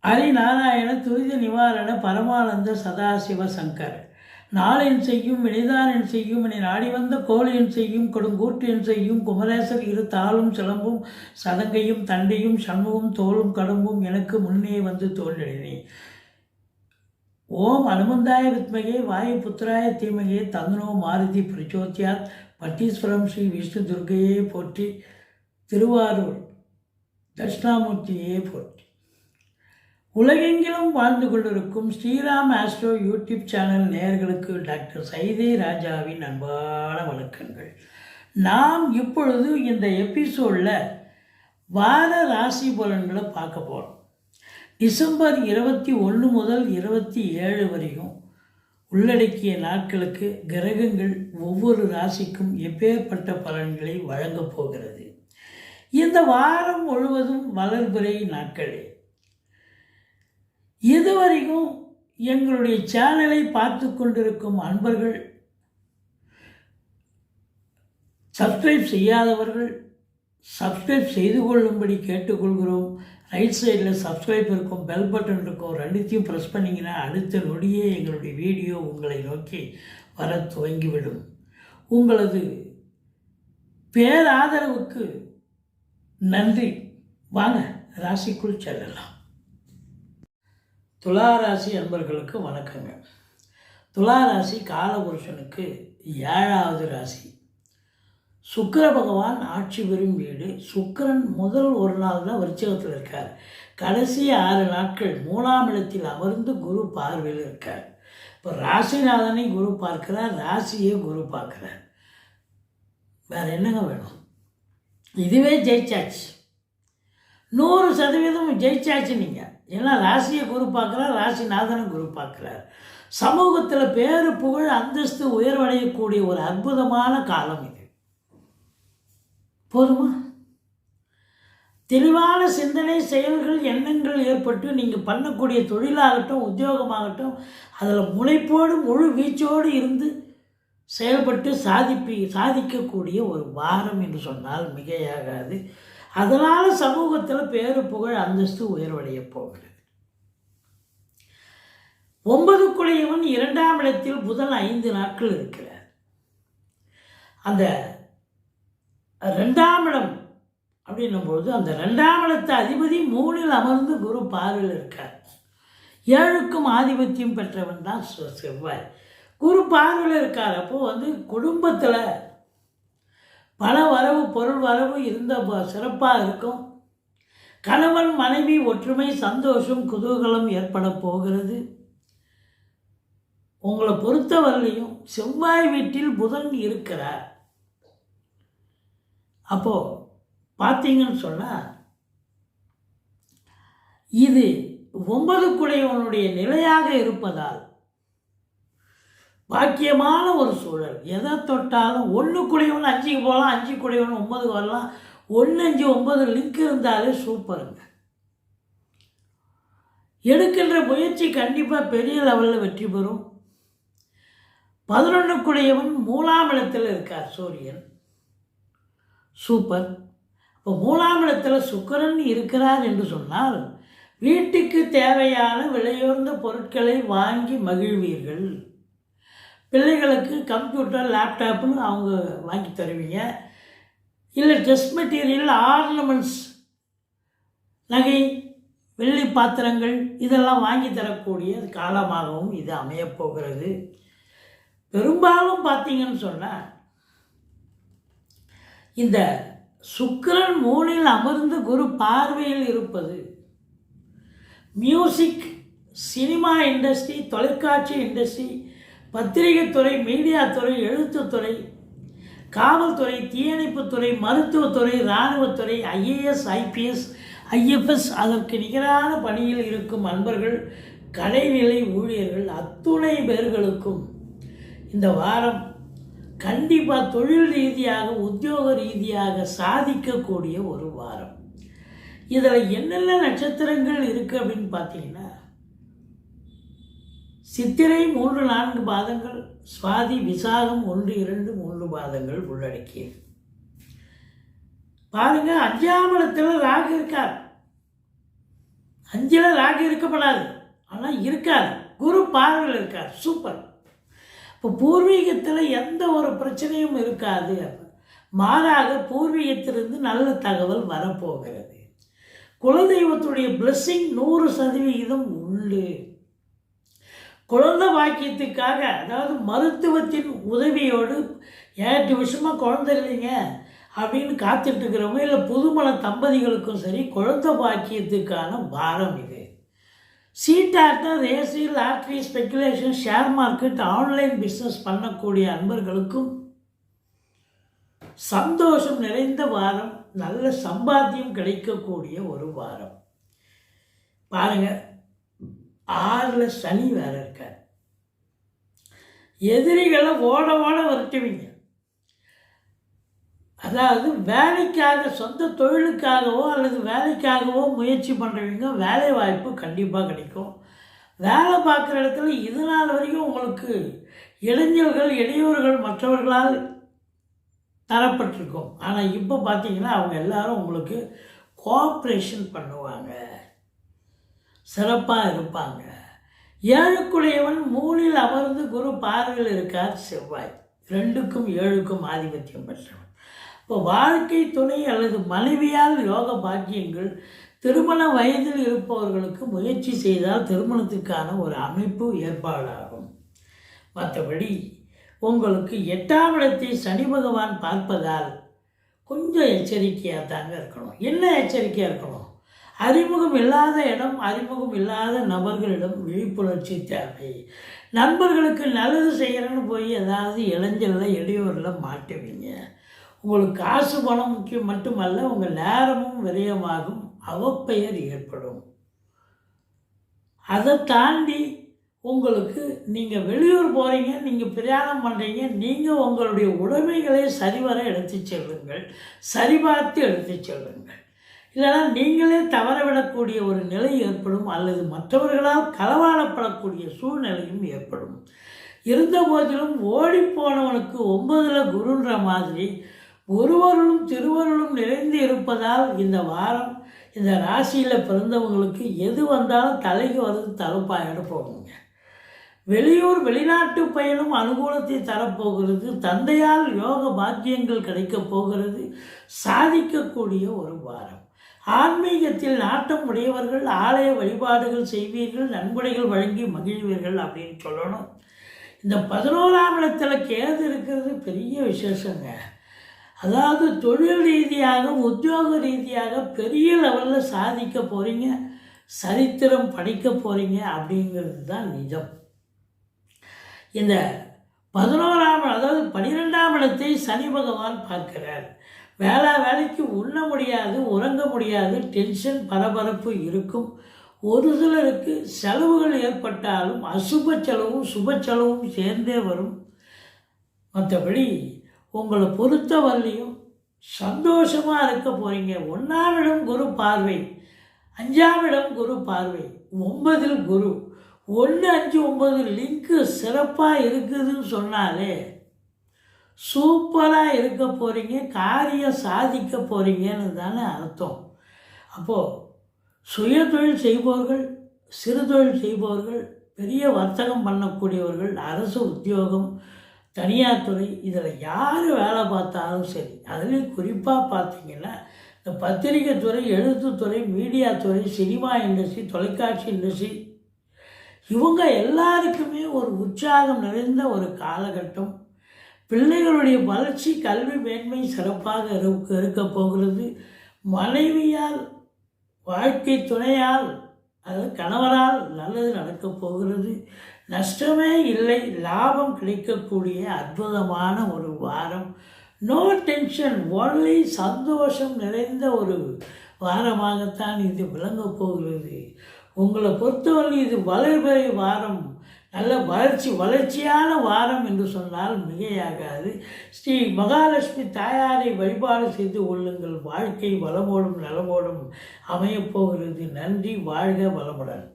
ஹரிநாராயண துரித நிவாரண பரமானந்த சதாசிவ சங்கர் நாளென் செய்யும் வினைதானென் செய்யும் என நாடி வந்த கோளென் செய்யும் கொடுங்கூற்றென் செய்யும் குமரேசர் இரு தாளும் சிலம்பும் சதங்கையும் தண்டையும் சண்முகம் தோளும் கடம்பும் எனக்கு முன்னே வந்து தோன்றினே. ஓம் அனுமந்தாய வித்மகே வாயு புத்திராய தீமகே தந்தனோ மாருதி பிரச்சோத்யாத் பட்டீஸ்வரம் ஸ்ரீ விஷ்ணு துர்கையே போற்றி திருவாரூர் தட்சிணாமூர்த்தியே போற்றி. உலகெங்கிலும் வாழ்ந்து கொண்டிருக்கும் ஸ்ரீராம் ஆஸ்ட்ரோ யூடியூப் சேனல் நேயர்களுக்கு டாக்டர் சைதை ராஜாவின் அன்பான வணக்கங்கள். நாம் இப்பொழுது இந்த எபிசோடில் வார ராசி பலன்களை பார்க்க போகிறோம். டிசம்பர் 21 முதல் 27 வரைக்கும் உள்ளடக்கிய நாட்களுக்கு கிரகங்கள் ஒவ்வொரு ராசிக்கும் எப்பேற்பட்ட பலன்களை வழங்கப் போகிறது. இந்த வாரம் முழுவதும் வளர்பிறை நாட்களே. இதுவரைக்கும் எங்களுடைய சேனலை பார்த்து கொண்டிருக்கும் அன்பர்கள், சப்ஸ்கிரைப் செய்யாதவர்கள் சப்ஸ்கிரைப் செய்து கொள்ளும்படி கேட்டுக்கொள்கிறோம். ரைட் சைடில் சப்ஸ்கிரைப் இருக்கும், பெல் பட்டன் இருக்கும், ரெண்டுத்தையும் ப்ரெஸ் பண்ணிங்கன்னா அடுத்த நொடியே எங்களுடைய வீடியோ உங்களை நோக்கி வர துவங்கிவிடும். உங்களது பேராதரவுக்கு நன்றி. வாங்க ராசிக்குள் செல்லலாம். துளாராசி அன்பர்களுக்கு வணக்கங்க. துளாராசி காலபுருஷனுக்கு 7வது ராசி. சுக்கிர பகவான் ஆட்சி பெறும் வீடு. சுக்கிரன் முதல் ஒரு நாள் தான் விருச்சிகத்தில் இருக்கார். கடைசி 6 நாட்கள் 3ஆம் இடத்தில் அமர்ந்து குரு பார்வையில் இருக்கார். இப்போ ராசிநாதனை குரு பார்க்கிறார், ராசியை குரு பார்க்கிறார். வேறு என்னங்க வேணும்? இதுவே ஜெயிச்சாச்சு, 100% ஜெயிச்சாச்சு நீங்கள். ஏன்னா ராசியை குரு பார்க்குறார், ராசிநாதனை குரு பார்க்குறார். சமூகத்தில் பேரு புகழ் அந்தஸ்து உயர்வடையக்கூடிய ஒரு அற்புதமான காலம் இது. போதுமா? தெளிவான சிந்தனை, செயல்கள், எண்ணங்கள் ஏற்பட்டு நீங்கள் பண்ணக்கூடிய தொழிலாகட்டும் உத்தியோகமாகட்டும் அதில் முனைப்போடு முழு வீச்சோடு இருந்து செயல்பட்டு சாதிக்கக்கூடிய ஒரு வாரம் என்று சொன்னால் மிகையாகாது. அதனால் சமூகத்தில் பேரு புகழ் அந்தஸ்து உயர்வடைய போகிறது. 9க்குடையவன் 2ஆம் இடத்தில் புதன் 5 நாட்கள் இருக்கிறார். அந்த 2ஆம் இடம் அப்படின்னும்போது அந்த 2ஆம் இடத்து அதிபதி 3இல் அமர்ந்து குரு பார்வையில் இருக்கார். 7க்கும் ஆதிபத்தியம் பெற்றவன் தான் செவ்வாய். குரு பார்வையில் இருக்கார். அப்போது குடும்பத்தில் பண வரவு பொருள் வரவு இருந்த சிறப்பாக இருக்கும். கணவன் மனைவி ஒற்றுமை, சந்தோஷம், குதூகலம் ஏற்பட போகிறது. உங்களை பொறுத்தவரையிலையும் செவ்வாய் வீட்டில் புதன் இருக்கிறார். அப்போது பார்த்தீங்கன்னு சொன்னால் இது 9க்குடையவனுடைய நிலையாக இருப்பதால் பாக்கியமான ஒரு சூழல். எதை தொட்டாலும் 1க்குடையவன் 5க்கு போகலாம், 5க்குடையவன் 9க்கு வரலாம். 1, 5, 9 லிங்க் இருந்தாலே சூப்பருங்க. எடுக்கின்ற முயற்சி கண்டிப்பாக பெரிய லெவலில் வெற்றி பெறும். 11க்குடையவன் 3ஆம் இடத்தில் இருக்கார் சூரியன். சூப்பர். இப்போ 3ஆம் இடத்தில் சுக்கிரன் இருக்கிறார் என்று சொன்னால் வீட்டுக்கு தேவையான விலையுயர்ந்த பொருட்களை வாங்கி மகிழ்வீர்கள். பிள்ளைகளுக்கு கம்ப்யூட்டர், லேப்டாப்புன்னு அவங்க வாங்கி தருவீங்க. இல்லை ட்ரெஸ் மெட்டீரியல், ஆர்னமெண்ட்ஸ், நகை, வெள்ளி பாத்திரங்கள் இதெல்லாம் வாங்கி தரக்கூடிய காலமாகவும் இது அமையப்போகிறது. பெரும்பாலும் பார்த்தீங்கன்னு சொன்னால் இந்த சுக்கிரன் 3இல் அமர்ந்து குரு பார்வையில் இருப்பது மியூசிக், சினிமா இண்டஸ்ட்ரி, தொலைக்காட்சி இண்டஸ்ட்ரி, பத்திரிகை துறை, மீடியா துறை, எழுத்துத்துறை, காவல்துறை, தீயணைப்புத்துறை, மருத்துவத்துறை, இராணுவத்துறை, IAS, IPS, IFS அதற்கு நிகரான பணியில் இருக்கும் அன்பர்கள், கடைநிலை ஊழியர்கள் அத்துணை பேர்களுக்கும் இந்த வாரம் கண்டிப்பாக தொழில் ரீதியாக உத்தியோக ரீதியாக சாதிக்கக்கூடிய ஒரு வாரம். இதில் என்னென்ன நட்சத்திரங்கள் இருக்குது அப்படின்னு பார்த்தீங்கன்னா சித்திரை 3, 4 பாதங்கள், சுவாதி, விசாகம் 1, 2, 3 பாதங்கள் உள்ளடக்கியது. பாருங்க, 5ஆம் இடத்தில் ராகு இருக்கார். 5ல் ராகு இருக்கப்படாது, ஆனால் இருக்காது. குரு பார்வையில் இருக்கார். சூப்பர். இப்போ பூர்வீகத்தில் எந்த ஒரு பிரச்சனையும் இருக்காது. மாறாக பூர்வீகத்திலிருந்து நல்ல தகவல் வரப்போகிறது. குலதெய்வத்துடைய பிளெஸ்ஸிங் 100% உண்டு. குழந்தை பாக்கியத்துக்காக, அதாவது மருத்துவத்தின் உதவியோடு 8 வருஷமாக குழந்தை இல்லைங்க அப்படின்னு காத்துட்ருக்கிறவங்க, இல்லை புதுமண தம்பதிகளுக்கும் சரி, குழந்தை பாக்கியத்துக்கான வாரம் இது. சீட்டாட்டம், race, lottery, speculation, share market, online business பண்ணக்கூடிய அன்பர்களுக்கும் சந்தோஷம் நிறைந்த வாரம். நல்ல சம்பாத்தியம் கிடைக்கக்கூடிய ஒரு வாரம். பாருங்கள், 6ல் சனி வேறு இருக்கார். எதிரிகளை ஓட ஓட விரட்டுவீங்க. அதாவது வேலைக்காக, சொந்த தொழிலுக்காகவோ அல்லது வேலைக்காகவோ முயற்சி பண்ணுறவங்க வேலை வாய்ப்பு கண்டிப்பாக கிடைக்கும். வேலை பார்க்குற இடத்துல இது நாள் வரைக்கும் உங்களுக்கு இளைஞர்கள், இளையோர்கள் மற்றவர்களால் தரப்பட்டிருக்கும். ஆனால் இப்போ பார்த்தீங்கன்னா அவங்க எல்லாரும் உங்களுக்கு கோஆப்ரேஷன் பண்ணுவாங்க, சிறப்பாக இருப்பாங்க. 7க்குடையவன் 3ல் அமர்ந்து குரு பார்வையில் இருக்கார். செவ்வாய் 2க்கும் 7க்கும் ஆதிபத்தியம் பெற்றவன். இப்போ வாழ்க்கை துணை அல்லது மனைவியால் யோக பாக்கியங்கள். திருமண வயதில் இருப்பவர்களுக்கு முயற்சி செய்தால் திருமணத்துக்கான ஒரு அமைப்பு ஏற்பாடாகும். மற்றபடி உங்களுக்கு 8ஆம் இடத்தை சனி பகவான் பார்ப்பதால் கொஞ்சம் எச்சரிக்கையாக தாங்க இருக்கணும். என்ன எச்சரிக்கையாக இருக்கணும்? அறிமுகம் இல்லாத இடம், அறிமுகம் இல்லாத நபர்களிடம் விழிப்புணர்ச்சி தேவை. நண்பர்களுக்கு நல்லது செய்கிறேன்னு போய் ஏதாவது இளைஞரில், இளையோரில் மாட்டுவீங்க. உங்களுக்கு காசு பணம் முக்கியம் மட்டுமல்ல, உங்கள் நேரமும் விரயமாகும், அவப்பெயர் ஏற்படும். அதை தாண்டி உங்களுக்கு நீங்கள் வெளியூர் போகிறீங்க, நீங்கள் பிரயாணம் பண்ணுறீங்க, நீங்கள் உங்களுடைய உடைமைகளை சரிவர எடுத்து செல்லுங்கள், சரிபார்த்து எடுத்து செல்லுங்கள். இல்லைனா நீங்களே தவறவிடக்கூடிய ஒரு நிலை ஏற்படும், அல்லது மற்றவர்களால் களவாடப்படக்கூடிய சூழ்நிலையும் ஏற்படும். இருந்த போதிலும் ஓடிப்போனவனுக்கு 9ல் குருன்ற மாதிரி ஒருவருளும் திருவருளும் நிறைந்து இருப்பதால் இந்த வாரம் இந்த ராசியில் பிறந்தவங்களுக்கு எது வந்தாலும் தலைக்கு வருது, தலைப்பாயிட போகுங்க. வெளியூர் வெளிநாட்டு பயணம் அனுகூலத்தை தரப்போகிறது. தந்தையால் யோக பாக்கியங்கள் கிடைக்கப் போகிறது. சாதிக்கக்கூடிய ஒரு வாரம். ஆன்மீகத்தில் நாட்டம் உடையவர்கள் ஆலய வழிபாடுகள் செய்வீர்கள், நன்கொடைகள் வழங்கி மகிழ்வீர்கள் அப்படின்னு சொல்லணும். இந்த 11ஆம் இடத்துல கேது இருக்கிறது பெரிய விசேஷங்க. அதாவது தொழில் ரீதியாக, உத்தியோக ரீதியாக பெரிய லெவலில் சாதிக்க போகிறீங்க, சரித்திரம் படிக்க போகிறீங்க அப்படிங்கிறது தான் நிஜம். இந்த 11ஆம், அதாவது 12ஆம் இடத்தை சனி பகவான் பார்க்கிறார். வேலைக்கு உண்ண முடியாது, உறங்க முடியாது, டென்ஷன், பரபரப்பு இருக்கும். ஒரு சிலருக்கு செலவுகள் ஏற்பட்டாலும் அசுப செலவும் சுப செலவும் சேர்ந்தே வரும். மற்றபடி உங்களை பொறுத்தவரையும் சந்தோஷமாக இருக்க போகிறீங்க. 1ஆம் இடம் குரு பார்வை, 5ஆம் இடம் குரு பார்வை, 9ல் குரு. 1, 5, 9 லிங்க்கு சிறப்பாக இருக்குதுன்னு சொன்னாலே சூப்பராக இருக்க போகிறீங்க, காரியம் சாதிக்க போகிறீங்கன்னு தானே அர்த்தம். அப்போது சுய தொழில் செய்பவர்கள், சிறு தொழில் செய்பவர்கள், பெரிய வர்த்தகம் பண்ணக்கூடியவர்கள், அரசு உத்தியோகம், தனியார் துறை, இதில் யார் வேலை பார்த்தாலும் சரி, அதுலேயும் குறிப்பாக பார்த்தீங்கன்னா இந்த பத்திரிகை துறை, எழுத்துத்துறை, மீடியா துறை, சினிமா இண்டஸ்ட்ரி, தொலைக்காட்சி இண்டஸ்ட்ரி, இவங்க எல்லாருக்குமே ஒரு உற்சாகம் நிறைந்த ஒரு காலகட்டம். பிள்ளைகளுடைய வளர்ச்சி, கல்வி மேன்மை சிறப்பாக இருக்க போகிறது. மனைவியால், வாழ்க்கை துணையால், அது கணவரால் நல்லது நடக்கப் போகிறது. நஷ்டமே இல்லை, லாபம் கிடைக்கக்கூடிய அற்புதமான ஒரு வாரம். நோ டென்ஷன், ஒன்லி சந்தோஷம் நிறைந்த ஒரு வாரமாகத்தான் இது விளங்கப் போகிறது. உங்களை பொறுத்தவரை இது வளர்பிறை வாரம், நல்ல வளர்ச்சியான வாரம் என்று சொன்னால் மிகையாகாது. ஸ்ரீ மகாலட்சுமி தாயாரை வழிபாடு செய்து கொள்ளுங்கள். வாழ்க்கை வளமோடும் நலமோடும் அமையப்போகிறது. நன்றி. வாழ்க வளமுடன்.